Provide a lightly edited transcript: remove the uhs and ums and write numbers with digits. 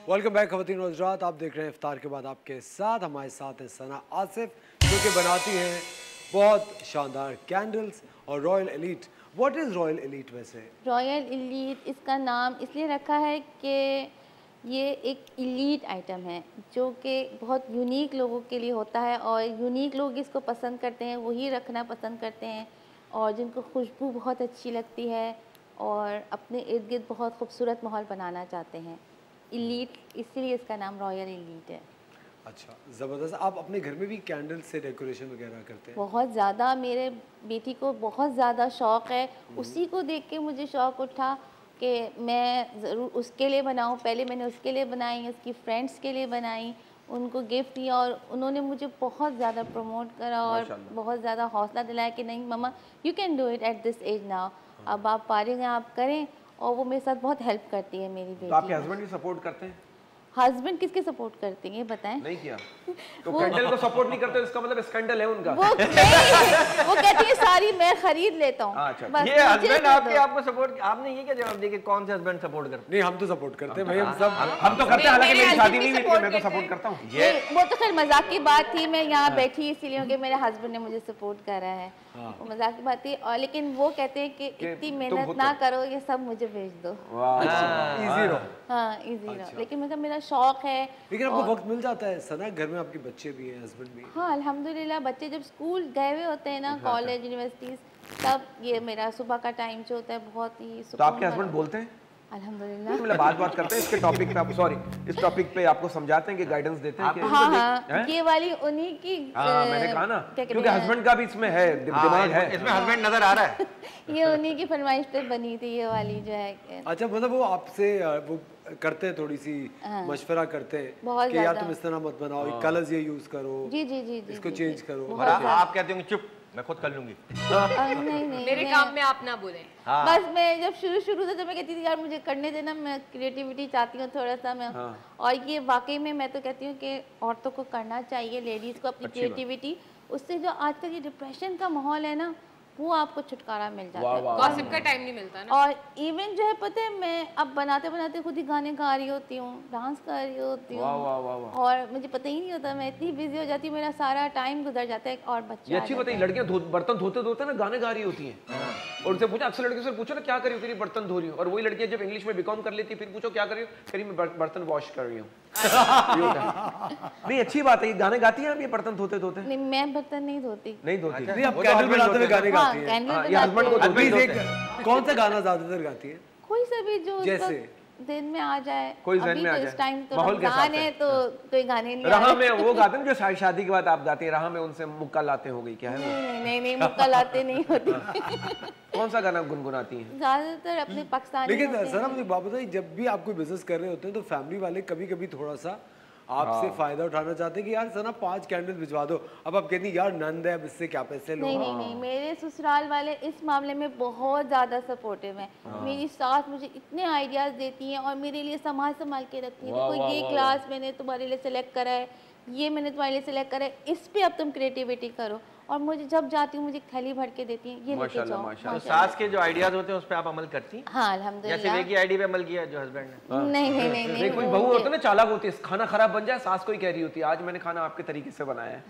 Welcome back खवातीन और हज़रात, आप देख रहे हैं इफ्तार के बाद आपके साथ। हमारे साथ है सना आसिफ जो कि बनाती हैं बहुत शानदार कैंडल्स और royal elite. What is royal elite? वैसे रॉयल एलीट इसका नाम इसलिए रखा है कि ये एक एलीट आइटम है जो कि बहुत यूनिक लोगों के लिए होता है और यूनिक लोग इसको पसंद करते हैं, वही रखना पसंद करते हैं और जिनको खुशबू बहुत अच्छी लगती है और अपने इर्द गिर्द बहुत खूबसूरत माहौल बनाना चाहते हैं। एलीट, इसीलिए इसका नाम रॉयल एलीट है। अच्छा, ज़बरदस्त। आप अपने घर में भी कैंडल से डेकोरेशन वगैरह करते हैं? बहुत ज़्यादा, मेरे बेटी को बहुत ज़्यादा शौक़ है। उसी को देख के मुझे शौक़ उठा कि मैं ज़रूर उसके लिए बनाऊं। पहले मैंने उसके लिए बनाई, उसकी फ्रेंड्स के लिए बनाई, उनको गिफ्ट दिया और उन्होंने मुझे बहुत ज़्यादा प्रमोट करा और बहुत ज़्यादा हौसला दिलाया कि नहीं मम्मा, you can do it at this age now. अब आप फारिग हैं, आप करें। और वो मेरे साथ बहुत हेल्प करती है मेरी बेटी। तो आपके हस्बैंड भी सपोर्ट करते हैं? हस्बैंड किसके सपोर्ट करते हैं ये बताएं? नहीं किया तो कैंडल को सपोर्ट नहीं करते, इसका मतलब स्कैंडल है उनका। वो नहीं, वो कहती है सारी मैं खरीद लेता हूँ। अच्छा, ये हस्बैंड आपके आपको सपोर्ट, आपने ये क्या जवाब दिया कि कौन से हस्बैंड सपोर्ट करते? नहीं, हम तो सपोर्ट करते हैं भाई, हम सब हम तो करते हैं। हालांकि मेरी शादी नहीं हुई थी, मैं तो सपोर्ट करता हूँ। ये वो तो खैर मजाक की बात थी, मैं यहाँ बैठी इसीलिए कि मेरे हस्बैंड ने मुझे सपोर्ट करा है। वो मजाक की बात थी और लेकिन वो कहते हैं कि इतनी मेहनत ना करो, ये सब मुझे भेज दो। इजी रहो। हाँ, इजी रहो। लेकिन मतलब मेरा शौक है। लेकिन आपको वक्त मिल जाता है सना? घर में आपके बच्चे भी हैं, हस्बैंड भी हैं? हाँ अल्हम्दुलिल्लाह, बच्चे जब स्कूल गए हुए होते हैं ना, कॉलेज यूनिवर्सिटीज, तब ये मेरा सुबह का टाइम जो होता है बहुत ही तो आपके हस्बैंड बोलते हैं? अल्हम्दुलिल्लाह। मतलब बात करते हैं इसके टॉपिक पे। आप सॉरी, इस टॉपिक पे आपको समझाते हैं कि गाइडेंस देते हैं कि हाँ, ये वाली उन्हीं की। मैंने कहा ना, क्योंकि हस्बैंड का भी इसमें है, दिमाग है, इसमें हस्बैंड नजर आ रहा है। ये उन्हीं की फरमाइश पे बनी थी ये वाली जो है। अच्छा, मतलब वो आपसे वो करते हैं, थोड़ी सी मशवरा करते हैं कि यार तुम इस तरह मत बनाओ, कलर्स ये यूज करो, जी जी जी, इसको चेंज करो। और आप कहते होंगे चुप, मैं खुद कर लूंगी। नहीं, मेरे काम में आप ना बोलें। बस मैं जब शुरू से जब मैं कहती थी यार मुझे करने देना, मैं क्रिएटिविटी चाहती हूँ थोड़ा सा मैं। और ये वाकई में मैं तो कहती हूँ कि औरतों को करना चाहिए, लेडीज को अपनी क्रिएटिविटी, उससे जो आजकल ये डिप्रेशन का माहौल है ना, वो आपको छुटकारा मिल जाता है। गॉसिप का टाइम नहीं मिलता ना। और इवन जो है पता है, मैं अब बनाते बनाते खुद ही गाने गा रही होती हूँ, डांस कर रही होती हूँ और मुझे पता ही नहीं होता, मैं इतनी बिजी हो जाती हूँ, मेरा सारा टाइम गुजर जाता है। और बच्चे ये अच्छी बताइए, लड़कियां बर्तन धोते धोते ना गाने गा रही होती हैं और उनसे पूछा, अक्सर लड़कियों से पूछो ना क्या कर रही हो, तेरी बर्तन धो रही हो, और वही लड़कियां जब इंग्लिश में बीकॉम कर लेती फिर पूछो क्या कर रही हो, कह रही मैं बर्तन वॉश कर रही हूँ। नहीं, अच्छी बात है। गाने गाती हैं आप ये बर्तन धोते धोते? नहीं, मैं बर्तन नहीं धोती। नहीं धोती? नहीं, आप कैंडल बनाते हुए गाने गाती हैं? हस्बैंड को कौन सा गाना ज्यादातर गाती है? कोई सा भी जो जैसे दिन में आ जाए। कोई जहन में आ जाए। इस टाइम तो माहौल के रमजान है तो कोई गाने नहीं। राह में वो गाते हैं जो शादी के बाद आप गाते हैं, राह में उनसे मुक्का लाते हो गई, क्या है वो? नहीं, मुक्का लाते नहीं होती। कौन सा गाना गुनगुनाती हैं? ज्यादातर अपने पाकिस्तानी। लेकिन सर मुझे बात बताइए, जब भी आप कोई बिजनेस कर रहे होते हैं तो फैमिली वाले कभी कभी थोड़ा सा आपसे फायदा उठाना चाहते हैं कि यार सना 5 कैंडल भिजवा दो। अब आप कहती यार नंद है, अब इससे क्या पैसे लो? नहीं, मेरे ससुराल वाले इस मामले में बहुत ज़्यादा सपोर्टिव हैं। मेरी सास मुझे इतने आइडियाज़ देती हैं और मेरे लिए संभाल के रखती है। देखो ये क्लास मैंने तुम्हारे लिए सेलेक्ट करा है, ये मैंने तुम्हारे लिए सेलेक्ट करा है, इस पे अब तुम क्रिएटिविटी करो। और मुझे जब जाती हूँ मुझे थैली भर के देती हैं, ये लेके जाओ। तो सास के जो आइडियाज होते हैं उस पे आप अमल करती हैं? हाँ अल्हम्दुलिल्लाह। जैसे वे की आइडिया पे अमल किया जो हस्बैंड ने? नहीं, कोई बहू होता है ना चालाक होती है, खाना खराब बन जाए सास को ही कह रही होती है आज मैंने खाना आपके तरीके से बनाया है।